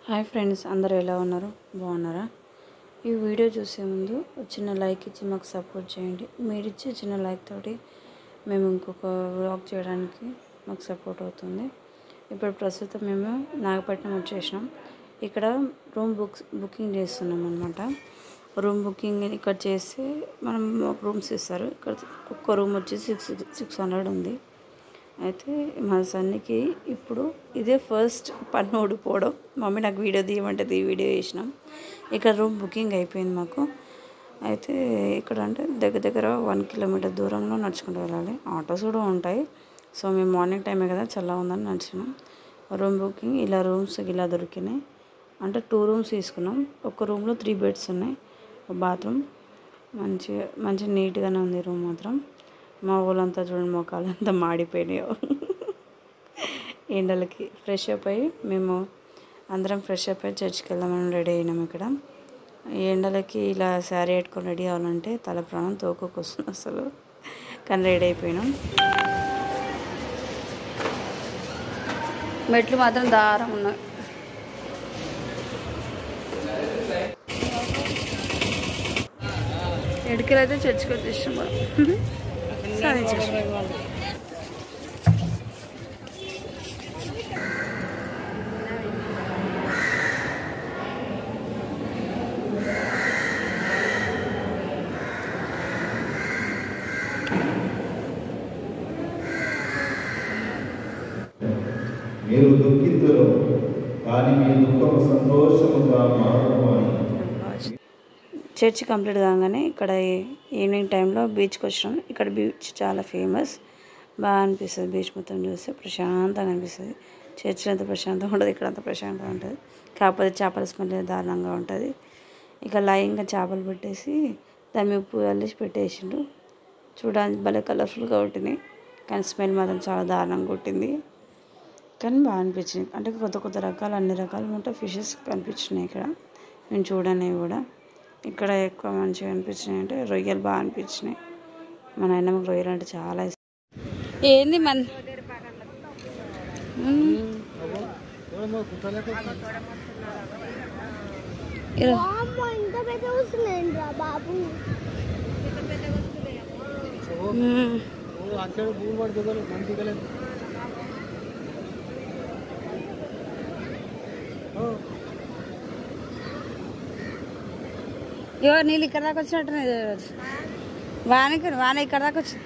Hi friends, అందరూ ఎలా ఉన్నారు? బాగున్నారా? ఈ వీడియో చూసే ముందు చిన్న లైక్ ఇచ్చి మాకు సపోర్ట్ చేయండి. మీరు ఇచ్చే చిన్న లైక్ తోటి మేము ఇంకొక వ్లాగ్ చేయడానికి మాకు సపోర్ట్ అవుతుంది. ఇప్పుడు ప్రస్తుతం మేము నాగపట్నం వచ్చేసినాం. ఇక్కడ బుకింగ్ చేస్తున్నాం అన్నమాట. రూమ్ బుకింగ్ ఇక్కడ చేసి మనం రూమ్స్ ఇస్తారు. ఇక్కడ ఒక్క రూమ్ వచ్చేసి 600 ఉంది. అయితే మా సన్నికి ఇప్పుడు ఇదే ఫస్ట్ పన్ను ఊడిపోవడం. మమ్మీ నాకు వీడియో తీయమంటే వీడియో చేసినాం. ఇక్కడ రూమ్ బుకింగ్ అయిపోయింది మాకు. అయితే ఇక్కడ అంటే దగ్గర 1 కిలోమీటర్ దూరంలో నడుచుకుంటూ వెళ్ళాలి. ఆటోస్ కూడా ఉంటాయి. సో మేము మార్నింగ్ టైమే కదా, చల్లగా ఉందని నడిచినాం. రూమ్ బుకింగ్ ఇలా రూమ్స్ ఇలా దొరికినాయి. అంటే 2 రూమ్స్ తీసుకున్నాం. ఒక రూమ్లో 3 బెడ్స్ ఉన్నాయి, ఒక బాత్రూమ్. మంచి నీట్గానే ఉంది రూమ్ మాత్రం. మా ఊళ్ళంతా చూడండి, మొక్కలంతా మాడిపోయినాయో ఎండలకి. ఫ్రెష్ అప్ అయ్యి మేము అందరం ఫ్రెష్ అప్ అయ్యి చర్చికి వెళ్దామని రెడీ అయినాం. ఇక్కడ ఈ ఎండలకి ఇలా శారీ కట్టుకొని రెడీ అవ్వాలంటే తల ప్రాణం తోకొస్తుంది అసలు. కానీ రెడీ అయిపోయినాం. మెట్లు మాత్రం దారం ఉన్నాయి. ఎడికలైతే చర్చికి వచ్చేసాం మనం. మీరు దుఃఖితులు, కానీ మీ దుఃఖము సంతోషముగా మారును అని. చర్చ్ కంప్లీట్ కాగానే ఇక్కడ ఈవినింగ్ టైంలో బీచ్కి వచ్చినాం. ఇక్కడ బీచ్ చాలా ఫేమస్, బాగా అనిపిస్తుంది. బీచ్ మొత్తం చూస్తే ప్రశాంతంగా అనిపిస్తుంది. చర్చిలో అంత ప్రశాంతంగా ఉంటుంది, ఇక్కడ అంత ప్రశాంతంగా ఉంటుంది. కాకపోతే చేపల స్మెల్ దారుణంగా ఉంటుంది. ఇక లైన్గా చేపలు పెట్టేసి దాన్ని ఉప్పు కలిసి పెట్టేసిండు. చూడడానికి భలే కలర్ఫుల్గా కొట్టినాయి, కానీ స్మెల్ మాత్రం చాలా దారుణంగా కొట్టింది. కానీ బాగా అనిపించింది. అంటే కొత్త రకాలు, అన్ని రకాలు ఉంటాయి. ఫిషెస్ కనిపించినాయి ఇక్కడ. నేను చూడనివి కూడా ఇక్కడ ఎక్కువ మంచిగా అనిపించినాయి అంటే రొయ్యలు బాగా అనిపించినాయి. మా నాయనమ్మకి రొయ్యలు అంటే చాలా ఇష్టం. ఏంది మన ఎవరు నీళ్ళు ఇక్కడ దాకా వచ్చినట్టు వాన ఇక్కడ దాకా వచ్చి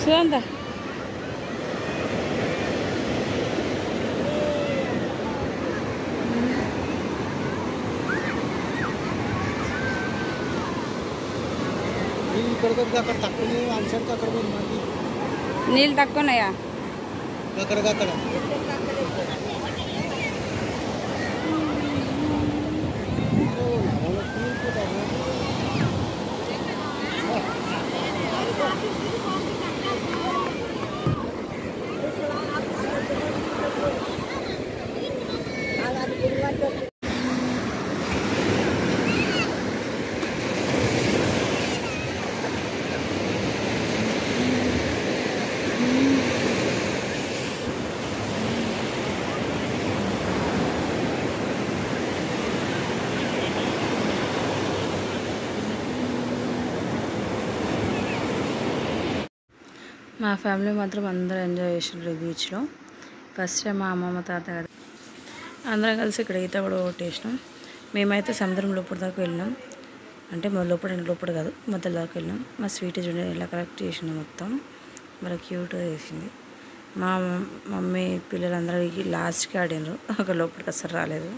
సుగంధ నీళ్ళు తక్కువన్నాయా? మా ఫ్యామిలీ మాత్రం అందరూ ఎంజాయ్ చేసినారు బీచ్లో. ఫస్ట్ టైం మా అమ్మమ్మ తాత కదా అందరం కలిసి ఇక్కడ ఈత కూడా కొట్టేసినాం. మేమైతే సముద్రం లోపల దాకా వెళ్ళినాం. అంటే లోపల కాదు, మధ్య దాకా వెళ్ళినాం. మా స్వీట్ చూడండి ఇలా కరెక్ట్ చేసింది, మొత్తం బాగా క్యూట్గా చేసింది. మా మమ్మీ పిల్లలందరూ లాస్ట్కి ఆడినారు, అక్కడ లోపలికి అసలు రాలేదు.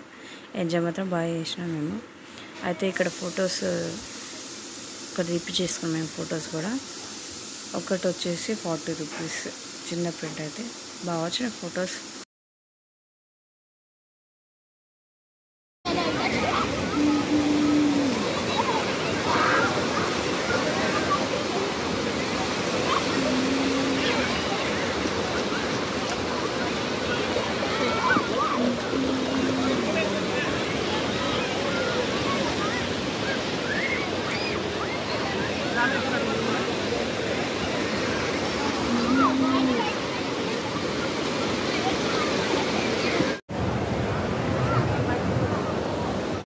ఎంజాయ్ మాత్రం బాగా చేసినాం మేము. అయితే ఇక్కడ ఫొటోస్ ఇక్కడ రిపీట్ చేసుకున్నాం మేము. ఫొటోస్ కూడా ఒకటి వచ్చేసి 40 రూపీస్, చిన్న ప్రింట్. అయితే బాగా వచ్చిన ఫొటోస్.